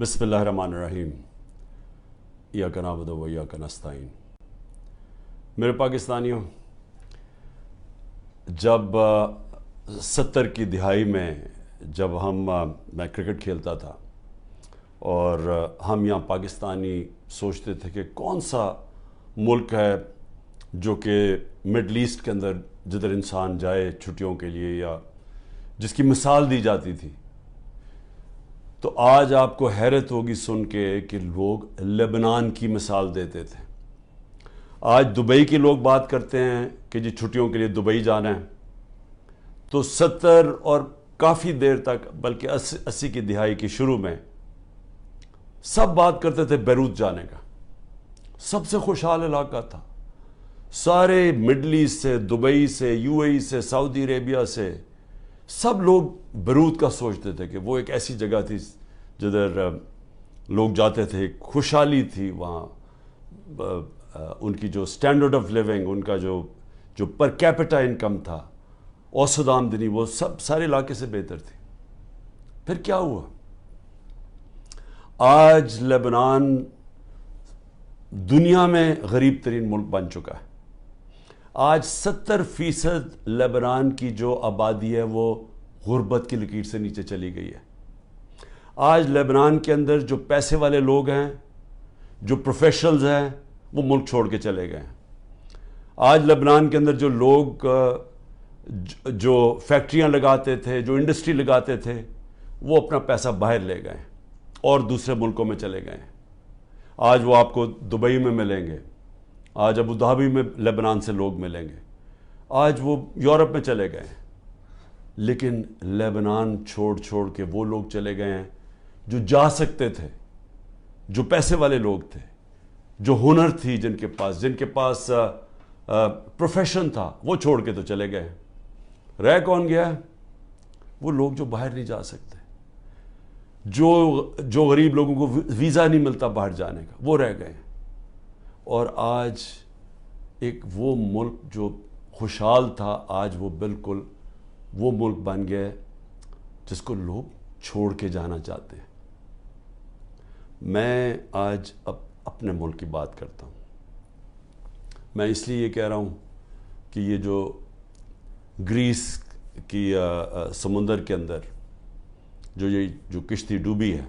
بسم اللہ الرحمن الرحیم ایاک نعبد و ایاک نستعین۔ میرے پاکستانیوں، جب 70 کی دہائی میں جب میں کرکٹ کھیلتا تھا اور ہم یہاں پاکستانی سوچتے تھے کہ کون سا ملک ہے جو کہ مڈل ایسٹ کے اندر جدھر انسان جائے چھٹیوں کے لیے یا جس کی مثال دی جاتی تھی، تو آج آپ کو حیرت ہوگی سن کے کہ لوگ لبنان کی مثال دیتے تھے۔ آج دبئی کے لوگ بات کرتے ہیں کہ جی چھٹیوں کے لیے دبئی جانا ہے، تو 70 اور کافی دیر تک بلکہ 80 کی دہائی کی شروع میں سب بات کرتے تھے بیروت جانے کا۔ سب سے خوشحال علاقہ تھا، سارے مڈل ایسٹ سے، دبئی سے، یو اے ای سے، سعودی عربیہ سے سب لوگ بیروت کا سوچتے تھے کہ وہ ایک ایسی جگہ تھی جدھر لوگ جاتے تھے، خوشحالی تھی وہاں، ان کی جو سٹینڈرڈ آف لیونگ، ان کا جو پر کیپٹا انکم تھا، اوسط آمدنی، وہ سب سارے علاقے سے بہتر تھی۔ پھر کیا ہوا؟ آج لبنان دنیا میں غریب ترین ملک بن چکا ہے۔ آج 70% لبنان کی جو آبادی ہے وہ غربت کی لکیر سے نیچے چلی گئی ہے۔ آج لبنان کے اندر جو پیسے والے لوگ ہیں، جو پروفیشنلز ہیں، وہ ملک چھوڑ کے چلے گئے ہیں۔ آج لبنان کے اندر جو لوگ جو فیکٹریاں لگاتے تھے، جو انڈسٹری لگاتے تھے، وہ اپنا پیسہ باہر لے گئے اور دوسرے ملکوں میں چلے گئے ہیں۔ آج وہ آپ کو دبئی میں ملیں گے، آج ابوظہبی میں لبنان سے لوگ ملیں گے، آج وہ یورپ میں چلے گئے ہیں۔ لیکن لبنان چھوڑ کے وہ لوگ چلے گئے ہیں جو جا سکتے تھے، جو پیسے والے لوگ تھے، جو ہنر تھی جن کے پاس پروفیشن تھا، وہ چھوڑ کے تو چلے گئے ہیں۔ رہ کون گیا؟ وہ لوگ جو باہر نہیں جا سکتے، جو غریب لوگوں کو ویزا نہیں ملتا باہر جانے کا، وہ رہ گئے ہیں۔ اور آج ایک وہ ملک جو خوشحال تھا، آج وہ بالکل وہ ملک بن گیا جس کو لوگ چھوڑ کے جانا چاہتے ہیں۔ میں آج اپنے ملک کی بات کرتا ہوں۔ میں اس لیے یہ کہہ رہا ہوں کہ یہ جو گریس کی سمندر کے اندر جو کشتی ڈوبی ہے،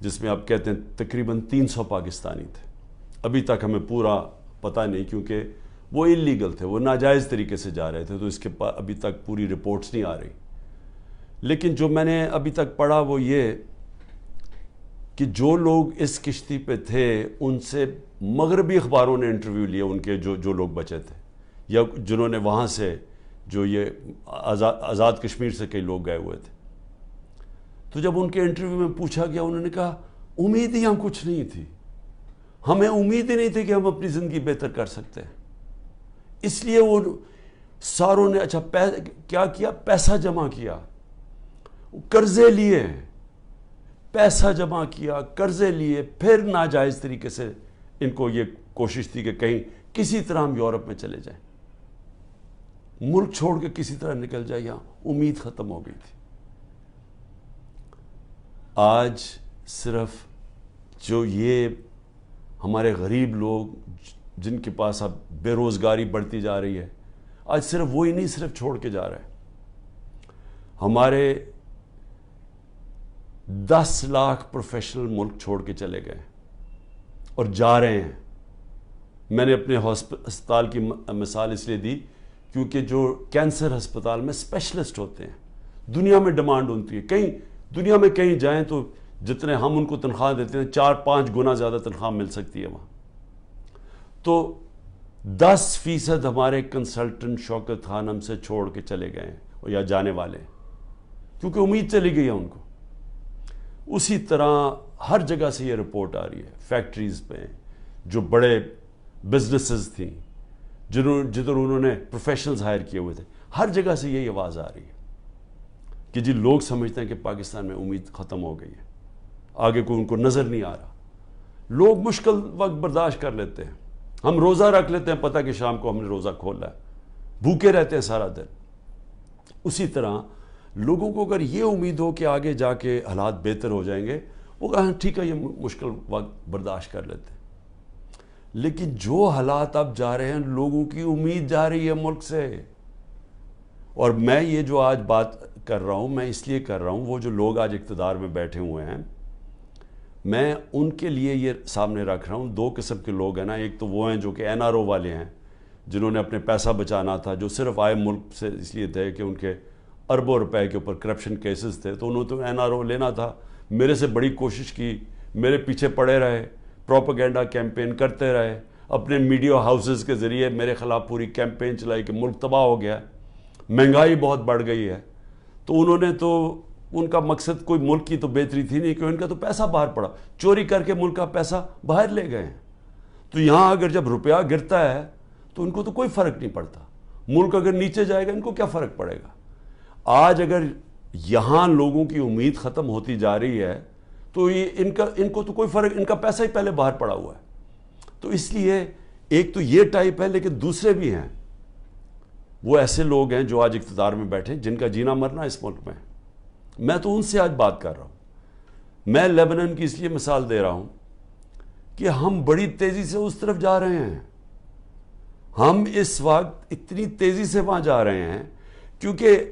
جس میں آپ کہتے ہیں تقریباً 300 پاکستانی تھے، ابھی تک ہمیں پورا پتہ نہیں، کیونکہ وہ انلیگل تھے، وہ ناجائز طریقے سے جا رہے تھے، تو اس کے ابھی تک پوری رپورٹس نہیں آ رہی۔ لیکن جو میں نے ابھی تک پڑھا وہ یہ کہ جو لوگ اس کشتی پہ تھے ان سے مغربی اخباروں نے انٹرویو لیے، ان کے جو لوگ بچے تھے یا جنہوں نے وہاں سے جو یہ آزاد کشمیر سے کئی لوگ گئے ہوئے تھے، تو جب ان کے انٹرویو میں پوچھا گیا، انہوں نے کہا امید ہی ہم کچھ نہیں تھی، ہمیں امید ہی نہیں تھی کہ ہم اپنی زندگی بہتر کر سکتے ہیں۔ اس لیے وہ ساروں نے کیا کیا؟ پیسہ جمع کیا، قرضے لیے، پیسہ جمع کیا، قرضے لیے، پھر ناجائز طریقے سے ان کو یہ کوشش تھی کہ کہیں کسی طرح ہم یورپ میں چلے جائیں، ملک چھوڑ کے کسی طرح نکل جائے، یہاں امید ختم ہو گئی تھی۔ آج صرف جو یہ ہمارے غریب لوگ جن کے پاس اب بے روزگاری بڑھتی جا رہی ہے، آج صرف وہی نہیں صرف چھوڑ کے جا رہے ہیں، ہمارے 10 لاکھ پروفیشنل ملک چھوڑ کے چلے گئے اور جا رہے ہیں۔ میں نے اپنے ہسپتال کی مثال اس لیے دی کیونکہ جو کینسر ہسپتال میں اسپیشلسٹ ہوتے ہیں، دنیا میں ڈیمانڈ ہوتی ہے، دنیا میں کہیں جائیں تو جتنے ہم ان کو تنخواہ دیتے ہیں 4-5 گنا زیادہ تنخواہ مل سکتی ہے وہاں۔ تو 10% ہمارے کنسلٹنٹ شوکت خان ہم سے چھوڑ کے چلے گئے ہیں یا جانے والے ہیں، کیونکہ امید چلی گئی ہے ان کو۔ اسی طرح ہر جگہ سے یہ رپورٹ آ رہی ہے، فیکٹریز پہ جو بڑے بزنسز تھیں جدھر انہوں نے پروفیشنلز ہائر کیے ہوئے تھے، ہر جگہ سے یہی آواز آ رہی ہے کہ جی لوگ سمجھتے ہیں کہ پاکستان میں امید ختم ہو گئی ہے، آگے کو ان کو نظر نہیں آ رہا۔ لوگ مشکل وقت برداشت کر لیتے ہیں، ہم روزہ رکھ لیتے ہیں، پتہ کہ شام کو ہم نے روزہ کھولا ہے، بھوکے رہتے ہیں سارا دن۔ اسی طرح لوگوں کو اگر یہ امید ہو کہ آگے جا کے حالات بہتر ہو جائیں گے، وہ کہا ٹھیک ہے یہ مشکل وقت برداشت کر لیتے ہیں. لیکن جو حالات اب جا رہے ہیں, لوگوں کی امید جا رہی ہے ملک سے. اور میں یہ جو آج بات کر رہا ہوں, میں اس لیے کر رہا ہوں, وہ جو لوگ آج اقتدار میں بیٹھے ہوئے ہیں, میں ان کے لیے یہ سامنے رکھ رہا ہوں. دو قسم کے لوگ ہیں نا, ایک تو وہ ہیں جو کہ NRO والے ہیں, جنہوں نے اپنے پیسہ بچانا تھا, جو صرف آئے ملک سے اس لیے تھے کہ ان کے اربوں روپے کے اوپر کرپشن کیسز تھے, تو انہوں تو NRO لینا تھا. میرے سے بڑی کوشش کی, میرے پیچھے پڑے رہے, پروپیگنڈا کیمپین کرتے رہے, اپنے میڈیا ہاؤسز کے ذریعے میرے خلاف پوری کیمپین چلائی کہ ملک تباہ ہو گیا, مہنگائی بہت بڑھ گئی ہے. تو انہوں نے تو, ان کا مقصد کوئی ملک کی تو بہتری تھی نہیں, کہ ان کا تو پیسہ باہر پڑا, چوری کر کے ملک کا پیسہ باہر لے گئے ہیں. تو یہاں اگر جب روپیہ گرتا ہے تو ان کو تو کوئی فرق نہیں پڑتا. ملک اگر نیچے جائے گا ان کو کیا فرق پڑے گا. آج اگر یہاں لوگوں کی امید ختم ہوتی جا رہی ہے تو یہ ان کو تو کوئی فرق, ان کا پیسہ ہی پہلے باہر پڑا ہوا ہے. تو اس لیے ایک تو یہ ٹائپ ہے, لیکن دوسرے بھی ہیں, وہ ایسے لوگ ہیں جو آج اقتدار میں بیٹھے, جن کا جینا مرنا اس ملک میں. میں تو ان سے آج بات کر رہا ہوں. میں لیبنان کی اس لیے مثال دے رہا ہوں کہ ہم بڑی تیزی سے اس طرف جا رہے ہیں. ہم اس وقت اتنی تیزی سے وہاں جا رہے ہیں کیونکہ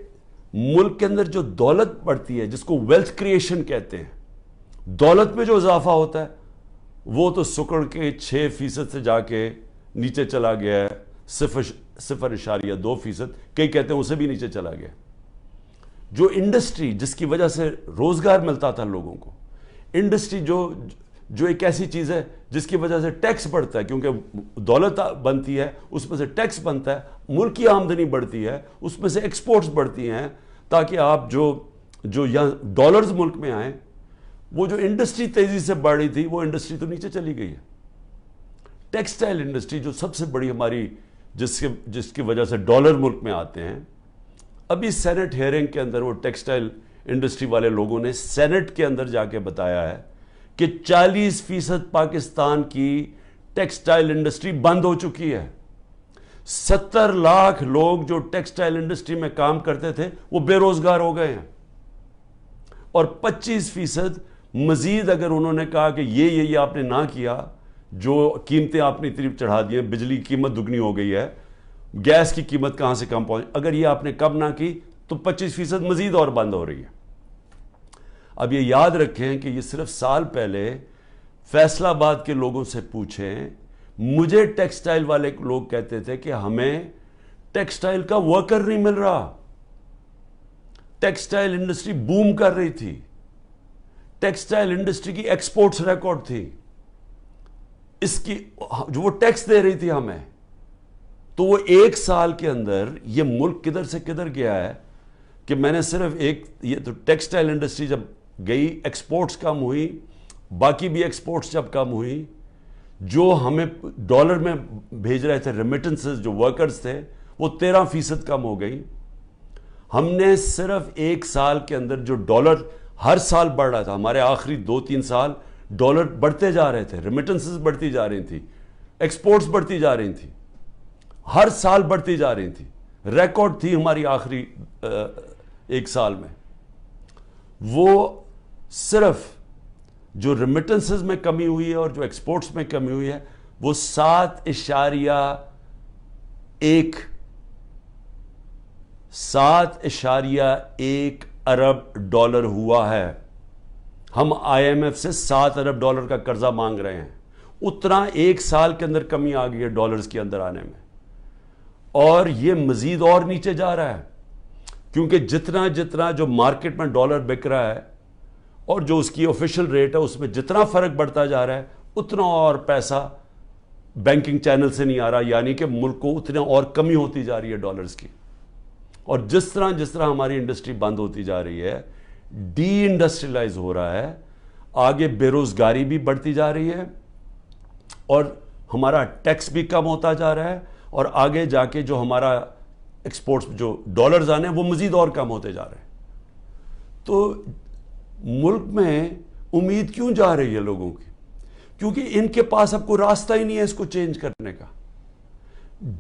ملک کے اندر جو دولت بڑھتی ہے, جس کو ویلتھ کریشن کہتے ہیں, دولت میں جو اضافہ ہوتا ہے, وہ تو سکڑ کے 6% سے جا کے نیچے چلا گیا ہے, 0.2%, کئی کہتے ہیں اسے بھی نیچے چلا گیا. جو انڈسٹری جس کی وجہ سے روزگار ملتا تھا لوگوں کو, انڈسٹری جو ایک ایسی چیز ہے جس کی وجہ سے ٹیکس بڑھتا ہے, کیونکہ دولت بنتی ہے اس میں سے ٹیکس بنتا ہے, ملک کی آمدنی بڑھتی ہے, اس میں سے ایکسپورٹس بڑھتی ہیں, تاکہ آپ جو یہاں ڈالرز ملک میں آئیں. وہ جو انڈسٹری تیزی سے بڑھ رہی تھی, وہ انڈسٹری تو نیچے چلی گئی ہے. ٹیکسٹائل انڈسٹری جو سب سے بڑی ہماری, جس کی وجہ سے ڈالر ملک میں آتے ہیں, ابھی سینٹ ہیئرنگ کے اندر وہ ٹیکسٹائل انڈسٹری والے لوگوں نے سینٹ کے اندر جا کے بتایا ہے کہ 40% پاکستان کی ٹیکسٹائل انڈسٹری بند ہو چکی ہے. 70 لاکھ لوگ جو ٹیکسٹائل انڈسٹری میں کام کرتے تھے وہ بے روزگار ہو گئے ہیں. اور 25% مزید اگر انہوں نے کہا کہ یہ آپ نے نہ کیا, جو قیمتیں آپ نے اتنی چڑھا دی ہیں, بجلی کی قیمت دگنی ہو گئی ہے, گیس کی قیمت کہاں سے کم پہنچ, اگر یہ آپ نے کم نہ کی تو 25% مزید اور بند ہو رہی ہے. اب یہ یاد رکھیں کہ یہ صرف سال پہلے فیصل آباد کے لوگوں سے پوچھیں, مجھے ٹیکسٹائل والے لوگ کہتے تھے کہ ہمیں ٹیکسٹائل کا ورکر نہیں مل رہا. ٹیکسٹائل انڈسٹری بوم کر رہی تھی, ٹیکسٹائل انڈسٹری کی ایکسپورٹس ریکارڈ تھی, اس کی جو وہ ٹیکس دے رہی تھی ہمیں. تو وہ 1 سال کے اندر یہ ملک کدھر سے کدھر گیا ہے کہ میں نے صرف یہ تو ٹیکسٹائل انڈسٹری جب گئی, ایکسپورٹس کم ہوئی, باقی بھی ایکسپورٹس جب کم ہوئی, جو ہمیں ڈالر میں بھیج رہے تھے ریمیٹنسز, جو ورکرز تھے, وہ 13% کم ہو گئی. ہم نے صرف 1 سال کے اندر جو ڈالر ہر سال بڑھ رہا تھا, ہمارے آخری 2-3 سال ڈالر بڑھتے جا رہے تھے, ریمیٹنسز بڑھتی جا رہی تھی, ایکسپورٹس بڑھتی جا رہی تھی, ہر سال بڑھتی جا رہی تھی, ریکارڈ تھی ہماری آخری 1 سال میں. وہ صرف جو ریمیٹنسز میں کمی ہوئی ہے اور جو ایکسپورٹس میں کمی ہوئی ہے, وہ 7.1 ارب ڈالر ہوا ہے. ہم IMF سے 7 ارب ڈالر کا قرضہ مانگ رہے ہیں. اتنا 1 سال کے اندر کمی آ گئی ہے ڈالرز کے اندر آنے میں, اور یہ مزید اور نیچے جا رہا ہے, کیونکہ جتنا جو مارکیٹ میں ڈالر بک رہا ہے اور جو اس کی آفیشل ریٹ ہے, اس میں جتنا فرق بڑھتا جا رہا ہے, اتنا اور پیسہ بینکنگ چینل سے نہیں آ رہا, یعنی کہ ملک کو اتنا اور کمی ہوتی جا رہی ہے ڈالرز کی. اور جس طرح ہماری انڈسٹری بند ہوتی جا رہی ہے, ڈی انڈسٹریلائز ہو رہا ہے, آگے بے روزگاری بھی بڑھتی جا رہی ہے, اور ہمارا ٹیکس بھی کم ہوتا جا رہا ہے, اور آگے جا کے جو ہمارا ایکسپورٹس جو ڈالرز آنے ہیں وہ مزید اور کم ہوتے جا رہے ہیں. تو ملک میں امید کیوں جا رہی ہے لوگوں کی؟ کیونکہ ان کے پاس اب کوئی راستہ ہی نہیں ہے اس کو چینج کرنے کا.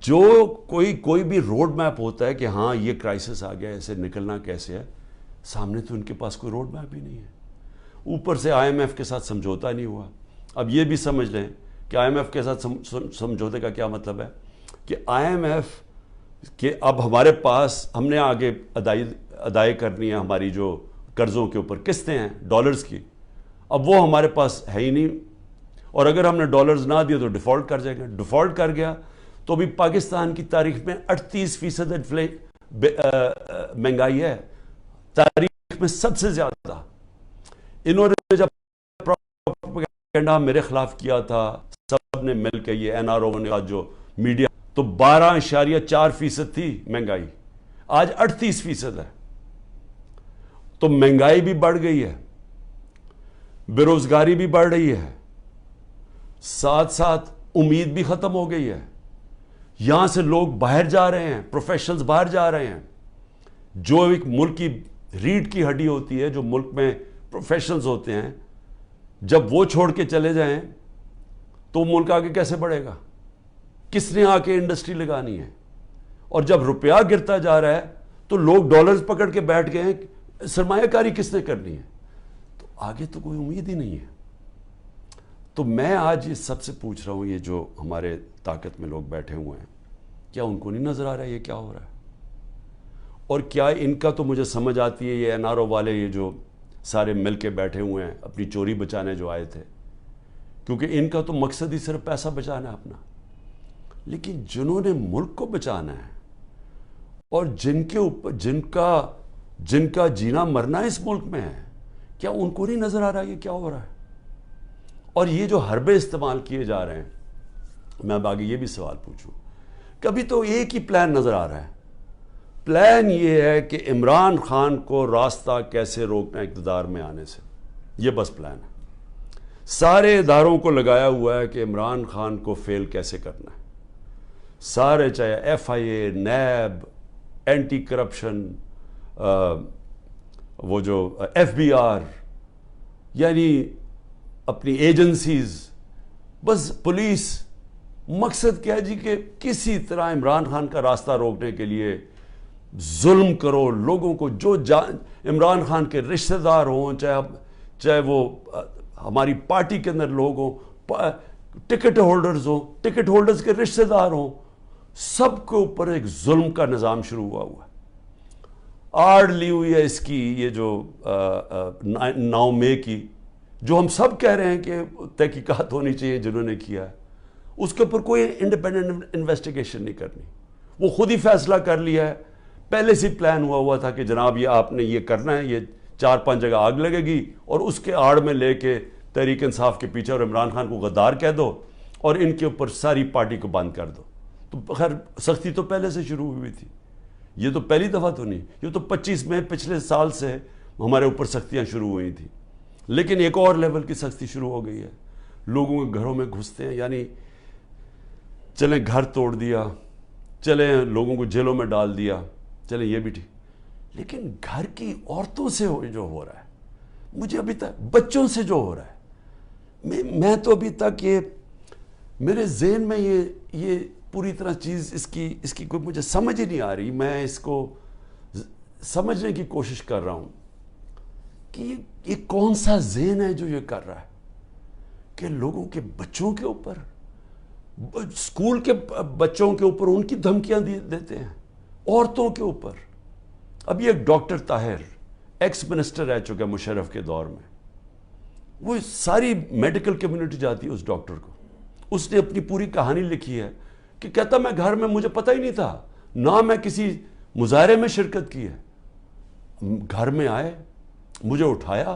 جو کوئی بھی روڈ میپ ہوتا ہے کہ ہاں یہ کرائسس آ گیا, ایسے نکلنا کیسے ہے, سامنے تو ان کے پاس کوئی روڈ میپ ہی نہیں ہے. اوپر سے آئی ایم ایف کے ساتھ سمجھوتا نہیں ہوا. اب یہ بھی سمجھ لیں کہ آئی ایم ایف کے ساتھ سمجھوتے کا کیا مطلب ہے کہ آئی ایم ایف کہ اب ہمارے پاس ہم نے آگے ادائی کرنی ہے ہماری جو قرضوں کے اوپر قسطیں ہیں ڈالرز کی, اب وہ ہمارے پاس ہے ہی نہیں, اور اگر ہم نے ڈالرز نہ دیے تو ڈیفالٹ کر جائے گا. ڈیفالٹ کر گیا تو بھی پاکستان کی تاریخ میں 38% مہنگائی ہے, تاریخ میں سب سے زیادہ. انہوں نے جب پروپیگنڈا میرے خلاف کیا تھا سب نے مل کے, یہ این آر او نے جو میڈیا, تو 12.4% تھی مہنگائی, آج 38% ہے. تو مہنگائی بھی بڑھ گئی ہے, بے روزگاری بھی بڑھ رہی ہے, ساتھ ساتھ امید بھی ختم ہو گئی ہے. یہاں سے لوگ باہر جا رہے ہیں, پروفیشنلز باہر جا رہے ہیں. جو ایک ملک کی ریڑھ کی ہڈی ہوتی ہے, جو ملک میں پروفیشنلز ہوتے ہیں, جب وہ چھوڑ کے چلے جائیں تو ملک آگے کیسے بڑھے گا؟ کس نے آ کے انڈسٹری لگانی ہے؟ اور جب روپیہ گرتا جا رہا ہے تو لوگ ڈالرز پکڑ کے بیٹھ گئے ہیں, سرمایہ کاری کس نے کرنی ہے؟ تو آگے تو کوئی امید ہی نہیں ہے. تو میں آج یہ سب سے پوچھ رہا ہوں, یہ جو ہمارے طاقت میں لوگ بیٹھے ہوئے ہیں, کیا ان کو نہیں نظر آ رہا ہے یہ کیا ہو رہا ہے؟ اور کیا ان کا تو مجھے سمجھ آتی ہے, یہ این آر او والے یہ جو سارے مل کے بیٹھے ہوئے ہیں اپنی چوری بچانے جو آئے تھے, کیونکہ ان کا تو مقصد ہی صرف پیسہ بچانا ہے اپنا. لیکن جنہوں نے ملک کو بچانا ہے اور جن کے اوپر جن کا جینا مرنا اس ملک میں ہے, کیا ان کو نہیں نظر آ رہا یہ کیا ہو رہا ہے؟ اور یہ جو حربے استعمال کیے جا رہے ہیں, میں اب آگے یہ بھی سوال پوچھوں, کبھی تو ایک ہی پلان نظر آ رہا ہے. پلان یہ ہے کہ عمران خان کو راستہ کیسے روکنا اقتدار میں آنے سے, یہ بس پلان ہے. سارے اداروں کو لگایا ہوا ہے کہ عمران خان کو فیل کیسے کرنا ہے. سارے, چاہے ایف آئی اے, نیب, اینٹی کرپشن, وہ جو ایف بی آر, یعنی اپنی ایجنسیز, بس پولیس, مقصد کیا ہے جی کہ کسی طرح عمران خان کا راستہ روکنے کے لیے ظلم کرو لوگوں کو. جو عمران خان کے رشتہ دار ہوں, چاہے وہ ہماری پارٹی کے اندر لوگ ہوں, ٹکٹ ہولڈرز ہوں, ٹکٹ ہولڈرز کے رشتہ دار ہوں, سب کے اوپر ایک ظلم کا نظام شروع ہوا ہے. آڑ لی ہوئی ہے اس کی, یہ جو 9 مئی کی, جو ہم سب کہہ رہے ہیں کہ تحقیقات ہونی چاہیے جنہوں نے کیا ہے, اس کے اوپر کوئی انڈیپینڈنٹ انویسٹیگیشن نہیں کرنی. وہ خود ہی فیصلہ کر لیا ہے, پہلے سے پلان ہوا تھا کہ جناب یہ آپ نے یہ کرنا ہے, یہ 4-5 جگہ آگ لگے گی, اور اس کے آڑ میں لے کے تحریک انصاف کے پیچھے اور عمران خان کو غدار کہہ دو اور ان کے اوپر ساری پارٹی کو بند کر دو. تو خیر سختی تو پہلے سے شروع ہوئی تھی, یہ تو پہلی دفعہ تو نہیں, یہ تو 25 مئی پچھلے سال سے ہمارے اوپر سختیاں شروع ہوئی تھیں. لیکن ایک اور لیول کی سختی شروع ہو گئی ہے, لوگوں کے گھروں میں گھستے ہیں, یعنی چلیں گھر توڑ دیا, چلیں لوگوں کو جیلوں میں ڈال دیا, چلیں یہ بھی ٹھیک, لیکن گھر کی عورتوں سے جو ہو رہا ہے, مجھے ابھی تک بچوں سے جو ہو رہا ہے, میں تو ابھی تک یہ میرے ذہن میں یہ پوری طرح چیز اس کی کوئی مجھے سمجھ ہی نہیں آ رہی. میں اس کو سمجھنے کی کوشش کر رہا ہوں کہ یہ کون سا ذہن ہے جو یہ کر رہا ہے کہ لوگوں کے بچوں کے اوپر, اسکول کے بچوں کے اوپر ان کی دھمکیاں دیتے ہیں, عورتوں کے اوپر. ابھی ایک ڈاکٹر طاہر ایکس منسٹر رہ چکا ہے مشرف کے دور میں, وہ ساری میڈیکل کمیونٹی جاتی ہے اس ڈاکٹر کو. اس نے اپنی پوری کہانی لکھی ہے کہ کہتا میں گھر میں مجھے پتہ ہی نہیں تھا, نہ میں کسی مظاہرے میں شرکت کی ہے, گھر میں آئے, مجھے اٹھایا,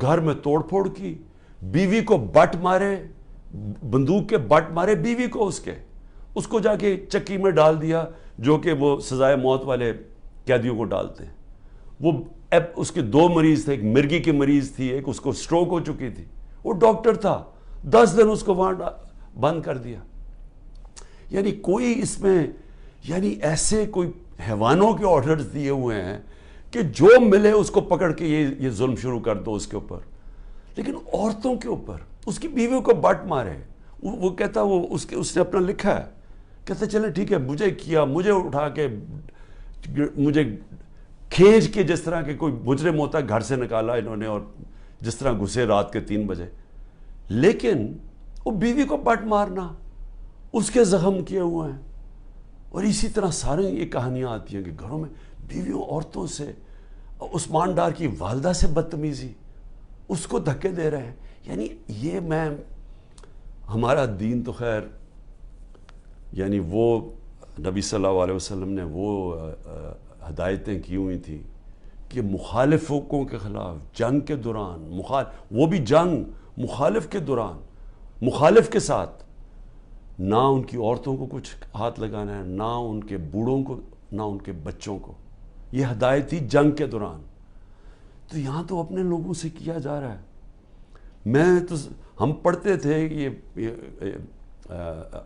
گھر میں توڑ پھوڑ کی, بیوی کو بٹ مارے, بندوق کے بٹ مارے بیوی کو, اس کو جا کے چکی میں ڈال دیا, جو کہ وہ سزائے موت والے قیدیوں کو ڈالتے ہیں. وہ اس کے 2 مریض تھے, ایک مرگی کی مریض تھی, ایک اس کو سٹروک ہو چکی تھی. وہ ڈاکٹر تھا, 10 دن اس کو وہاں بند کر دیا. یعنی کوئی اس میں, یعنی ایسے کوئی حیوانوں کے آرڈرز دیے ہوئے ہیں کہ جو ملے اس کو پکڑ کے یہ ظلم شروع کر دو اس کے اوپر. لیکن عورتوں کے اوپر, اس کی بیویوں کو بٹ مارے. وہ کہتا, اس نے اپنا لکھا ہے, کہتا چلیں ٹھیک ہے, مجھے کیا, مجھے اٹھا کے مجھے کھینچ کے جس طرح کہ کوئی مجرم ہوتا ہے گھر سے نکالا انہوں نے, اور جس طرح گھسے رات کے 3 بجے. لیکن وہ بیوی کو پٹ مارنا, اس کے زخم کیے ہوئے ہیں. اور اسی طرح سارے یہ کہانیاں آتی ہیں کہ گھروں میں بیویوں, عورتوں سے, عثمان ڈار کی والدہ سے بدتمیزی, اس کو دھکے دے رہے ہیں. یعنی یہ ہمارا دین تو خیر, یعنی وہ نبی صلی اللہ علیہ وسلم نے وہ ہدایتیں کی ہوئی تھیں کہ مخالفوں کے خلاف جنگ کے دوران, وہ بھی جنگ مخالف کے دوران, مخالف کے ساتھ, نہ ان کی عورتوں کو کچھ ہاتھ لگانا ہے, نہ ان کے بوڑھوں کو, نہ ان کے بچوں کو. یہ ہدایت تھی جنگ کے دوران. تو یہاں تو اپنے لوگوں سے کیا جا رہا ہے. ہم پڑھتے تھے یہ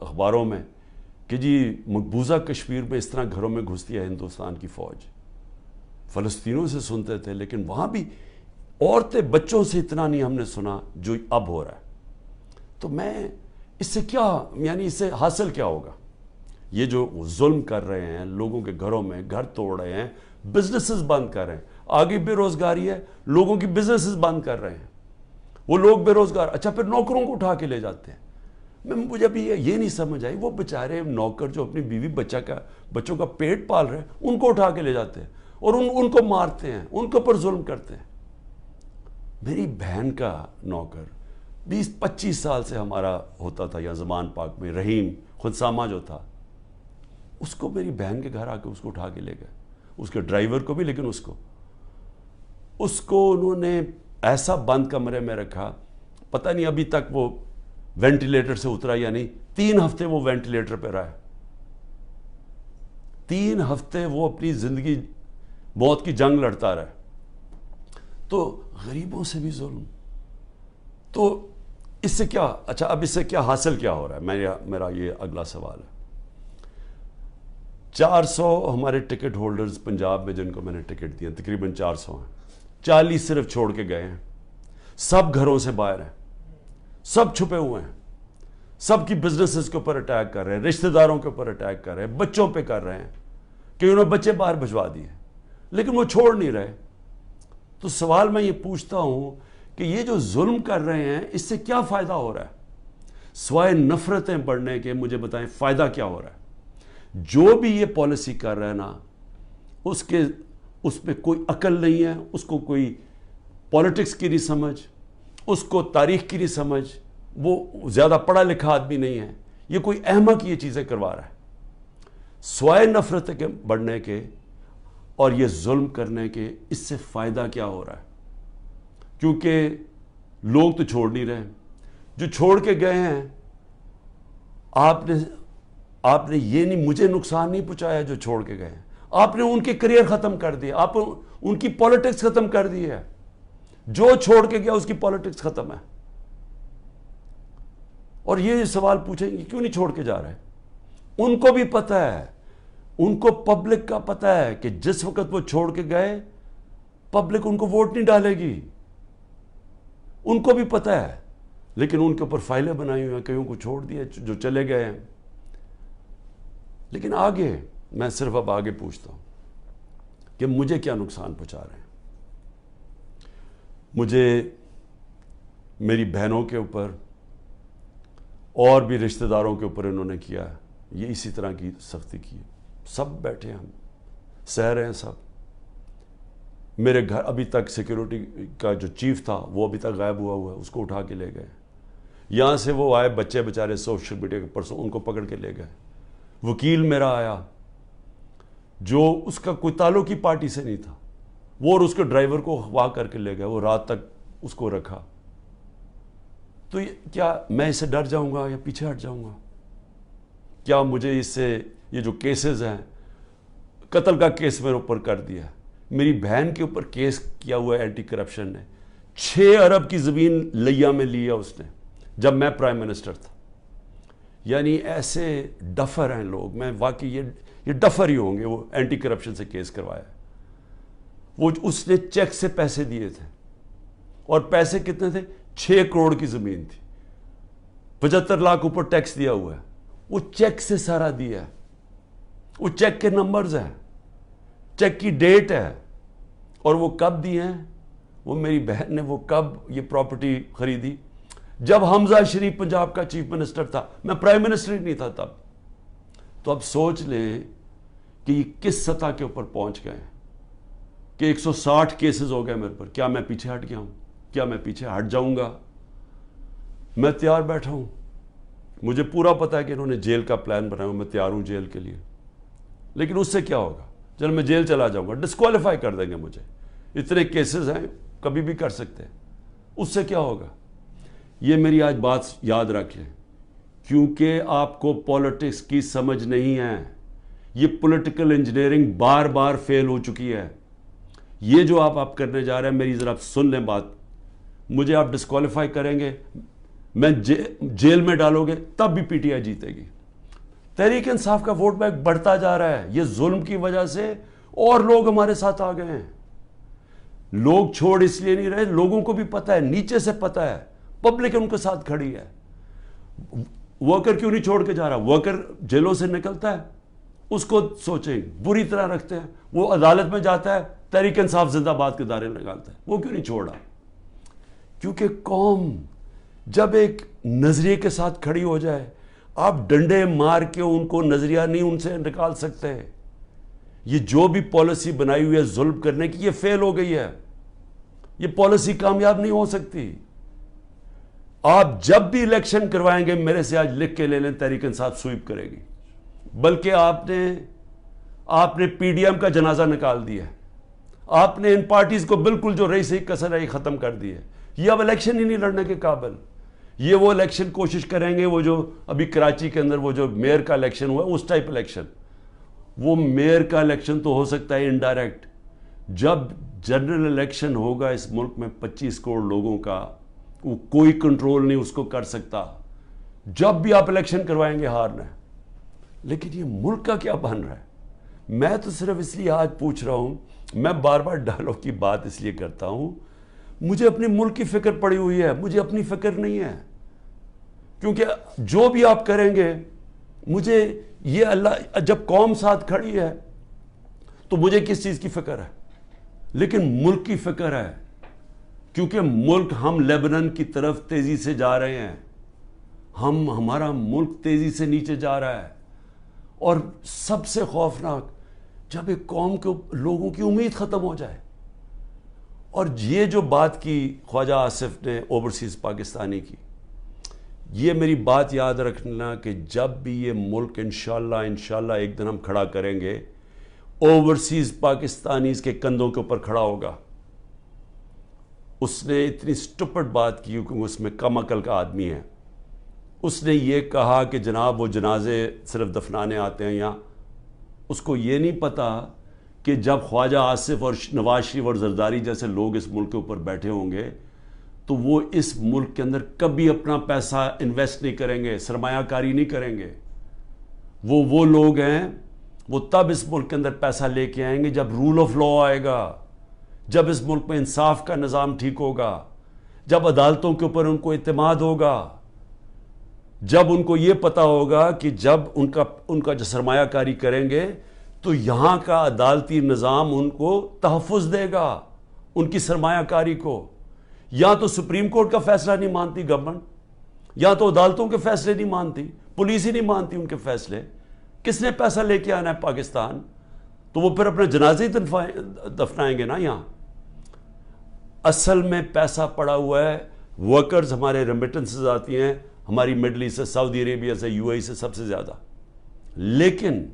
اخباروں میں کہ جی مقبوضہ کشمیر میں اس طرح گھروں میں گھستی ہے ہندوستان کی فوج. فلسطینیوں سے سنتے تھے, لیکن وہاں بھی عورتیں بچوں سے اتنا نہیں ہم نے سنا جو اب ہو رہا ہے. تو میں اس سے کیا, یعنی اس سے حاصل کیا ہوگا؟ یہ جو ظلم کر رہے ہیں لوگوں کے گھروں میں, گھر توڑ رہے ہیں, بزنسز بند کر رہے ہیں, آگے بے روزگاری ہے, لوگوں کی بزنسز بند کر رہے ہیں, وہ لوگ بے روزگار. اچھا پھر نوکروں کو اٹھا کے لے جاتے ہیں. مجھے ابھی یہ نہیں سمجھ آئی, وہ بیچارے نوکر جو اپنی بیوی بچوں کا پیٹ پال رہے ہیں, ان کو اٹھا کے لے جاتے ہیں اور ان کو مارتے ہیں, ان کے اوپر ظلم کرتے ہیں. میری بہن کا نوکر 20-25 سال سے ہمارا ہوتا تھا یہاں زمان پاک میں, رحیم خنسامہ جو تھا, اس کو میری بہن کے گھر آ کے اس کو اٹھا کے لے گئے, اس کے ڈرائیور کو بھی, لیکن اس کو انہوں نے ایسا بند کمرے میں رکھا, پتہ نہیں ابھی تک وہ وینٹیلیٹر سے اترا یا نہیں. 3 ہفتے وہ وینٹیلیٹر پہ رہا ہے. 3 ہفتے وہ اپنی زندگی موت کی جنگ لڑتا رہا. تو غریبوں سے بھی ظلم. تو اس سے کیا, اچھا اب اس سے کیا حاصل کیا ہو رہا ہے؟ میرا یہ اگلا سوال ہے. 400 ہمارے ٹکٹ ہولڈرز پنجاب میں جن کو میں نے ٹکٹ دیا, تقریباً 400 ہیں, 40 صرف چھوڑ کے گئے ہیں. سب گھروں سے باہر ہیں, سب چھپے ہوئے ہیں, سب کی بزنسز کے اوپر اٹیک کر رہے ہیں, رشتہ داروں کے اوپر اٹیک کر رہے ہیں, بچوں پہ کر رہے ہیں کہ انہوں نے بچے باہر بھجوا دیے, لیکن وہ چھوڑ نہیں رہے. تو سوال میں یہ پوچھتا ہوں کہ یہ جو ظلم کر رہے ہیں اس سے کیا فائدہ ہو رہا ہے سوائے نفرتیں بڑھنے کے؟ مجھے بتائیں فائدہ کیا ہو رہا ہے؟ جو بھی یہ پالیسی کر رہا ہے نا, اس پہ کوئی عقل نہیں ہے, اس کو کوئی پولیٹکس کی نہیں سمجھ, اس کو تاریخ کی نہیں سمجھ, وہ زیادہ پڑھا لکھا آدمی نہیں ہے, یہ کوئی احمق یہ چیزیں کروا رہا ہے. سوائے نفرت کے بڑھنے کے اور یہ ظلم کرنے کے اس سے فائدہ کیا ہو رہا ہے؟ کیونکہ لوگ تو چھوڑ نہیں رہے. جو چھوڑ کے گئے ہیں, آپ نے یہ نہیں, مجھے نقصان نہیں پہنچایا جو چھوڑ کے گئے ہیں, آپ نے ان کے کریئر ختم کر دیے, آپ ان کی پولیٹکس ختم کر دی ہے. جو چھوڑ کے گیا اس کی پولیٹکس ختم ہے. اور یہ سوال پوچھیں گے کیوں نہیں چھوڑ کے جا رہے؟ ان کو بھی پتہ ہے, ان کو پبلک کا پتہ ہے کہ جس وقت وہ چھوڑ کے گئے پبلک ان کو ووٹ نہیں ڈالے گی, ان کو بھی پتہ ہے. لیکن ان کے اوپر فائلیں بنائی ہوئی ہیں, کئیوں کو چھوڑ دیا جو چلے گئے ہیں. لیکن آگے میں صرف اب آگے پوچھتا ہوں کہ مجھے کیا نقصان پہنچا رہے ہیں؟ مجھے میری بہنوں کے اوپر اور بھی رشتہ داروں کے اوپر انہوں نے کیا, یہ اسی طرح کی سختی کی. سب بیٹھے ہم سہ رہے ہیں سب. میرے گھر ابھی تک سیکیورٹی کا جو چیف تھا وہ ابھی تک غائب ہوا ہے, اس کو اٹھا کے لے گئے. یہاں سے وہ آئے بچے بیچارے سوشل میڈیا کے پرسوں, ان کو پکڑ کے لے گئے. وکیل میرا آیا جو اس کا کوئی تعلق ہی پارٹی سے نہیں تھا, وہ اور اس کے ڈرائیور کو اغوا کر کے لے گئے, وہ رات تک اس کو رکھا. تو کیا میں اس سے ڈر جاؤں گا یا پیچھے ہٹ جاؤں گا؟ کیا مجھے اس سے یہ جو کیسز ہیں, قتل کا کیس میرے اوپر کر دیا, میری بہن کے اوپر کیس کیا ہوا ہے اینٹی کرپشن نے, 6 ارب کی زمین لیا میں لیا اس نے جب میں پرائم منسٹر تھا. یعنی ایسے ڈفر ہیں لوگ, میں واقعی یہ ڈفر ہی ہوں گے. وہ اینٹی کرپشن سے کیس کروایا, وہ اس نے چیک سے پیسے دیے تھے, اور پیسے کتنے تھے؟ 6 کروڑ کی زمین تھی, 75 لاکھ اوپر ٹیکس دیا ہوا ہے. وہ چیک سے سارا دیا ہے, وہ چیک کے نمبرز ہیں, چیک کی ڈیٹ ہے, اور وہ کب دیے ہیں وہ میری بہن نے وہ کب یہ پراپرٹی خریدی؟ جب حمزہ شریف پنجاب کا چیف منسٹر تھا، میں پرائم منسٹر ہی نہیں تھا تب. تو اب سوچ لیں کہ یہ کس سطح کے اوپر پہنچ گئے کہ 160 کیسز ہو گئے میرے پر. کیا میں پیچھے ہٹ گیا ہوں؟ کیا میں پیچھے ہٹ جاؤں گا؟ میں تیار بیٹھا ہوں. مجھے پورا پتا ہے کہ انہوں نے جیل کا پلان بنایا، میں تیار ہوں جیل کے لیے. لیکن اس سے کیا ہوگا؟ چل میں جیل چلا جاؤں گا، ڈسکوالیفائی کر دیں گے مجھے. اتنے کیسز ہیں، کبھی بھی کر سکتے ہیں. اس سے کیا ہوگا؟ یہ میری آج بات یاد رکھ لیں، کیونکہ آپ کو پولیٹکس کی سمجھ نہیں ہے. یہ پولیٹیکل انجینئرنگ بار بار فیل ہو چکی ہے. یہ جو آپ کرنے جا رہے ہیں، میری ذرا سن لیں بات. مجھے آپ ڈسکوالیفائی کریں گے، میں جیل میں ڈالو گے، تب بھی پی ٹی آئی جیتے گی. تحریک انصاف کا ووٹ بینک بڑھتا جا رہا ہے. یہ ظلم کی وجہ سے اور لوگ ہمارے ساتھ آ گئے ہیں. لوگ چھوڑ اس لیے نہیں رہے، لوگوں کو بھی پتہ ہے، نیچے سے پتہ ہے، پبلک ان کے ساتھ کھڑی ہے. ورکر کیوں نہیں چھوڑ کے جا رہا؟ ورکر جیلوں سے نکلتا ہے، اس کو سوچیں بری طرح رکھتے ہیں. وہ عدالت میں جاتا ہے، تحریک انصاف زندہ باد کے دعوے نکالتا ہے. وہ کیوں نہیں چھوڑا؟ کیونکہ قوم جب ایک نظریے کے ساتھ کھڑی ہو جائے، آپ ڈنڈے مار کے ان کو نظریہ نہیں ان سے نکال سکتے. یہ جو بھی پالیسی بنائی ہوئی ہے ظلم کرنے کی، یہ فیل ہو گئی ہے. یہ پالیسی کامیاب نہیں ہو سکتی. آپ جب بھی الیکشن کروائیں گے، میرے سے آج لکھ کے لے لیں، تحریک انصاف سویپ کرے گی. بلکہ آپ نے پی ڈی ایم کا جنازہ نکال دیا ہے. آپ نے ان پارٹیز کو بالکل جو رہی صحیح کسر رہی ختم کر دی ہے. یہ اب الیکشن ہی نہیں لڑنے کے قابل. یہ وہ الیکشن کوشش کریں گے، وہ جو ابھی کراچی کے اندر وہ جو میئر کا الیکشن ہوا، اس ٹائپ الیکشن. وہ میئر کا الیکشن تو ہو سکتا ہے انڈائریکٹ. جب جنرل الیکشن ہوگا اس ملک میں 25 کروڑ لوگوں کا، وہ کوئی کنٹرول نہیں اس کو کر سکتا. جب بھی آپ الیکشن کروائیں گے ہارنا ہے. لیکن یہ ملک کا کیا بن رہا ہے؟ میں تو صرف اس لیے آج پوچھ رہا ہوں، میں بار بار ڈائلاگ کی بات اس لیے کرتا ہوں، مجھے اپنی ملک کی فکر پڑی ہوئی ہے، مجھے اپنی فکر نہیں ہے. کیونکہ جو بھی آپ کریں گے، مجھے یہ اللہ، جب قوم ساتھ کھڑی ہے تو مجھے کس چیز کی فکر ہے؟ لیکن ملک کی فکر ہے. کیونکہ ملک، ہم لیبنان کی طرف تیزی سے جا رہے ہیں. ہمارا ملک تیزی سے نیچے جا رہا ہے. اور سب سے خوفناک، جب ایک قوم کے لوگوں کی امید ختم ہو جائے. اور یہ جو بات کی خواجہ آصف نے اوورسیز پاکستانی کی، یہ میری بات یاد رکھنا کہ جب بھی یہ ملک انشاءاللہ ایک دن ہم کھڑا کریں گے، اوورسیز پاکستانیز کے کندھوں کے اوپر کھڑا ہوگا. اس نے اتنی سٹپڈ بات کی کیونکہ اس میں کم عقل کا آدمی ہے. اس نے یہ کہا کہ جناب وہ جنازے صرف دفنانے آتے ہیں یہاں. اس کو یہ نہیں پتا کہ جب خواجہ آصف اور نواز شریف اور زرداری جیسے لوگ اس ملک کے اوپر بیٹھے ہوں گے تو وہ اس ملک کے اندر کبھی اپنا پیسہ انویسٹ نہیں کریں گے، سرمایہ کاری نہیں کریں گے. وہ لوگ ہیں، وہ تب اس ملک کے اندر پیسہ لے کے آئیں گے جب رول آف لا آئے گا، جب اس ملک میں انصاف کا نظام ٹھیک ہوگا، جب عدالتوں کے اوپر ان کو اعتماد ہوگا، جب ان کو یہ پتا ہوگا کہ جب ان کا جو سرمایہ کاری کریں گے تو یہاں کا عدالتی نظام ان کو تحفظ دے گا، ان کی سرمایہ کاری کو. یا تو سپریم کورٹ کا فیصلہ نہیں مانتی گورنمنٹ، یا تو عدالتوں کے فیصلے نہیں مانتی، پولیس ہی نہیں مانتی ان کے فیصلے. کس نے پیسہ لے کے آنا ہے پاکستان؟ تو وہ پھر اپنے جنازے دفنائیں گے نا یہاں. اصل میں پیسہ پڑا ہوا ہے، ورکرز ہمارے ریمیٹنسز آتی ہیں ہماری مڈل ایسٹ سے، سعودی عربیہ سے، یو اے ای سے سب سے زیادہ. لیکن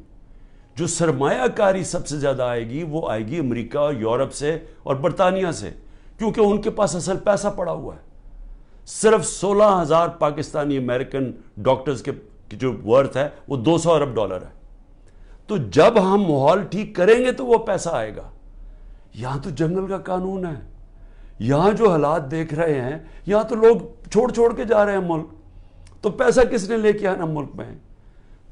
جو سرمایہ کاری سب سے زیادہ آئے گی وہ آئے گی امریکہ اور یورپ سے اور برطانیہ سے، کیونکہ ان کے پاس اصل پیسہ پڑا ہوا ہے. صرف 16,000 پاکستانی امریکن ڈاکٹرز کے جو ورتھ ہے وہ $200 ارب ہے. تو جب ہم ماحول ٹھیک کریں گے تو وہ پیسہ آئے گا. یہاں تو جنگل کا قانون ہے. یہاں جو حالات دیکھ رہے ہیں، یہاں تو لوگ چھوڑ کے جا رہے ہیں ملک. تو پیسہ کس نے لے کے آنا ملک میں؟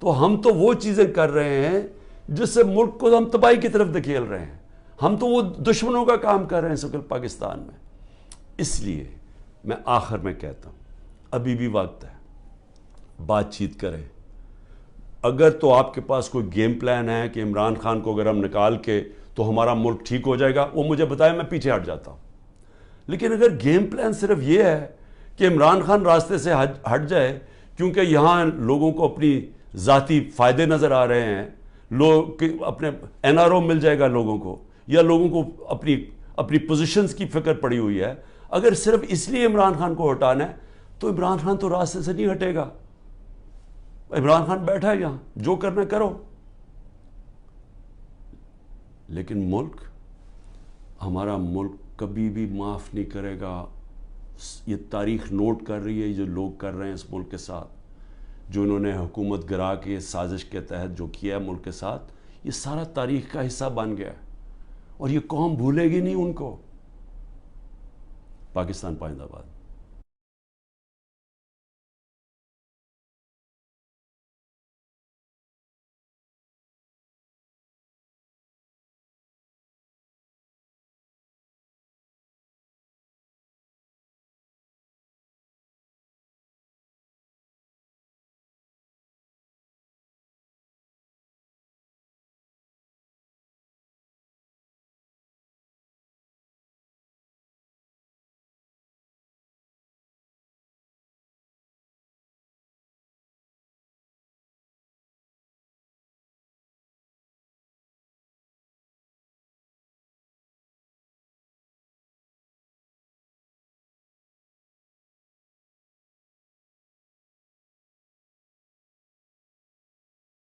تو ہم تو وہ چیزیں کر رہے ہیں جس سے ملک کو ہم تباہی کی طرف دھکیل رہے ہیں. ہم تو وہ دشمنوں کا کام کر رہے ہیں سکل پاکستان میں. اس لیے میں آخر میں کہتا ہوں، ابھی بھی وقت ہے، بات چیت کریں. اگر تو آپ کے پاس کوئی گیم پلان ہے کہ عمران خان کو اگر ہم نکال کے تو ہمارا ملک ٹھیک ہو جائے گا، وہ مجھے بتائے، میں پیچھے ہٹ جاتا ہوں. لیکن اگر گیم پلان صرف یہ ہے کہ عمران خان راستے سے ہٹ جائے کیونکہ یہاں لوگوں کو اپنی ذاتی فائدے نظر آ رہے ہیں، لوگ اپنے این آر او مل جائے گا لوگوں کو، یا لوگوں کو اپنی پوزیشنز کی فکر پڑی ہوئی ہے، اگر صرف اس لیے عمران خان کو ہٹانا ہے تو عمران خان تو راستے سے نہیں ہٹے گا. عمران خان بیٹھا ہے یہاں، جو کرنا کرو. لیکن ملک، ہمارا ملک کبھی بھی معاف نہیں کرے گا. یہ تاریخ نوٹ کر رہی ہے جو لوگ کر رہے ہیں اس ملک کے ساتھ، جو انہوں نے حکومت گرا کے سازش کے تحت جو کیا ہے ملک کے ساتھ، یہ سارا تاریخ کا حصہ بن گیا ہے اور یہ قوم بھولے گی نہیں ان کو. پاکستان پائندہ باد.